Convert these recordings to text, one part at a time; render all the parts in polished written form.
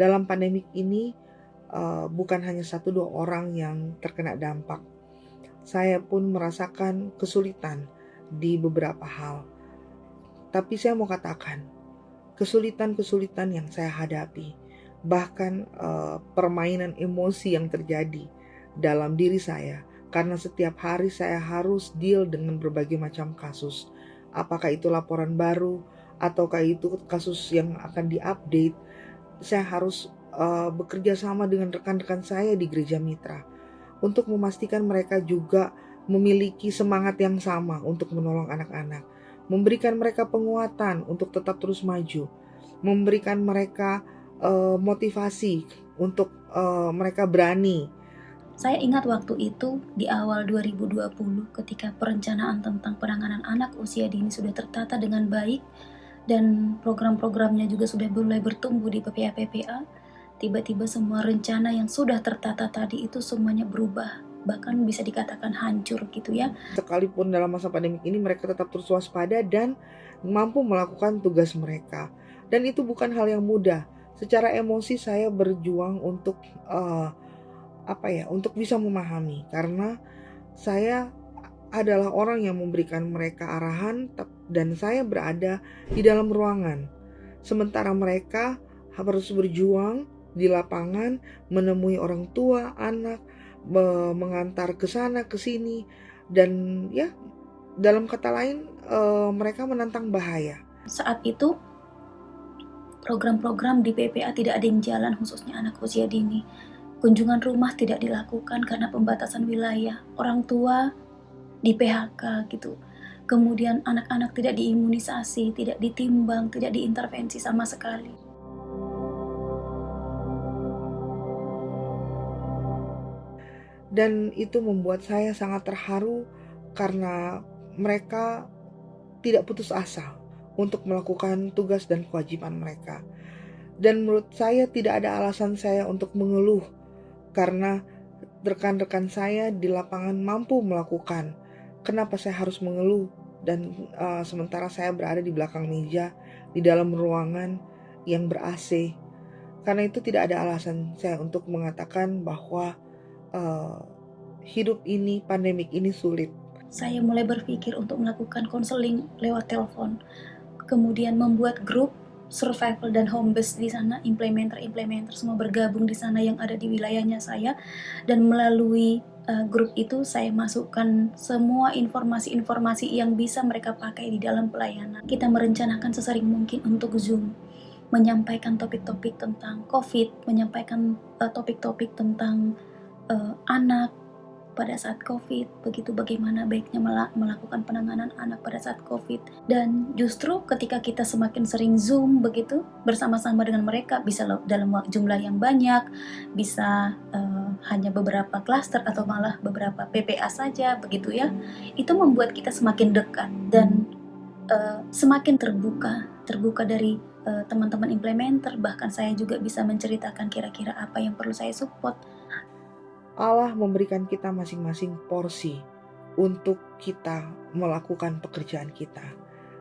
dalam pandemik ini bukan hanya 1-2 orang yang terkena dampak. Saya pun merasakan kesulitan di beberapa hal. Tapi saya mau katakan, kesulitan-kesulitan yang saya hadapi, bahkan permainan emosi yang terjadi dalam diri saya, karena setiap hari saya harus deal dengan berbagai macam kasus. Apakah itu laporan baru, ataukah itu kasus yang akan diupdate. Saya harus bekerja sama dengan rekan-rekan saya di gereja mitra untuk memastikan mereka juga memiliki semangat yang sama untuk menolong anak-anak, memberikan mereka penguatan untuk tetap terus maju, memberikan mereka motivasi untuk mereka berani. Saya ingat waktu itu di awal 2020 ketika perencanaan tentang penanganan anak usia dini sudah tertata dengan baik dan program-programnya juga sudah mulai bertumbuh di PPA-PPA, tiba-tiba semua rencana yang sudah tertata tadi itu semuanya berubah, bahkan bisa dikatakan hancur gitu ya. Sekalipun dalam masa pandemi ini mereka tetap terus waspada dan mampu melakukan tugas mereka. Dan itu bukan hal yang mudah. Secara emosi saya berjuang untuk untuk bisa memahami, karena saya adalah orang yang memberikan mereka arahan dan saya berada di dalam ruangan. Sementara mereka harus berjuang di lapangan, menemui orang tua, anak, mengantar ke sana ke sini, dan ya dalam kata lain mereka menantang bahaya. Saat itu program-program di PPA tidak ada yang jalan, khususnya anak usia dini. Kunjungan rumah tidak dilakukan karena pembatasan wilayah. Orang tua di PHK gitu. Kemudian anak-anak tidak diimunisasi, tidak ditimbang, tidak diintervensi sama sekali. Dan itu membuat saya sangat terharu karena mereka tidak putus asa untuk melakukan tugas dan kewajiban mereka. Dan menurut saya tidak ada alasan saya untuk mengeluh, karena rekan-rekan saya di lapangan mampu melakukan. Kenapa saya harus mengeluh? Dan sementara saya berada di belakang meja di dalam ruangan yang ber-AC. Karena itu tidak ada alasan saya untuk mengatakan bahwa hidup ini, pandemik ini sulit. Saya mulai berpikir untuk melakukan konseling lewat telepon. Kemudian membuat grup survival dan home base di sana, implementer semua bergabung di sana yang ada di wilayahnya saya, dan melalui grup itu saya masukkan semua informasi-informasi yang bisa mereka pakai di dalam pelayanan. Kita merencanakan sesering mungkin untuk Zoom, menyampaikan topik-topik tentang COVID, menyampaikan topik-topik tentang anak pada saat COVID, begitu bagaimana baiknya melakukan penanganan anak pada saat COVID. Dan justru ketika kita semakin sering Zoom begitu bersama-sama dengan mereka, bisa dalam jumlah yang banyak, bisa hanya beberapa klaster atau malah beberapa PPA saja begitu ya, itu membuat kita semakin dekat dan semakin terbuka dari teman-teman implementer. Bahkan saya juga bisa menceritakan kira-kira apa yang perlu saya support. Allah memberikan kita masing-masing porsi untuk kita melakukan pekerjaan kita.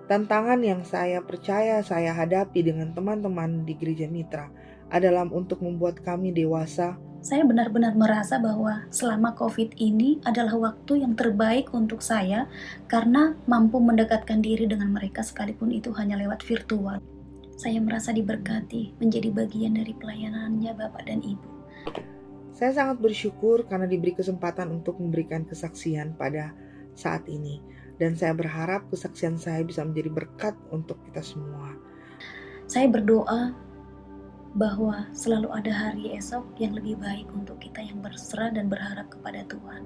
Tantangan yang saya percaya saya hadapi dengan teman-teman di gereja mitra adalah untuk membuat kami dewasa. Saya benar-benar merasa bahwa selama COVID ini adalah waktu yang terbaik untuk saya karena mampu mendekatkan diri dengan mereka sekalipun itu hanya lewat virtual. Saya merasa diberkati menjadi bagian dari pelayanannya Bapak dan Ibu. Saya sangat bersyukur karena diberi kesempatan untuk memberikan kesaksian pada saat ini. Dan saya berharap kesaksian saya bisa menjadi berkat untuk kita semua. Saya berdoa bahwa selalu ada hari esok yang lebih baik untuk kita yang berserah dan berharap kepada Tuhan.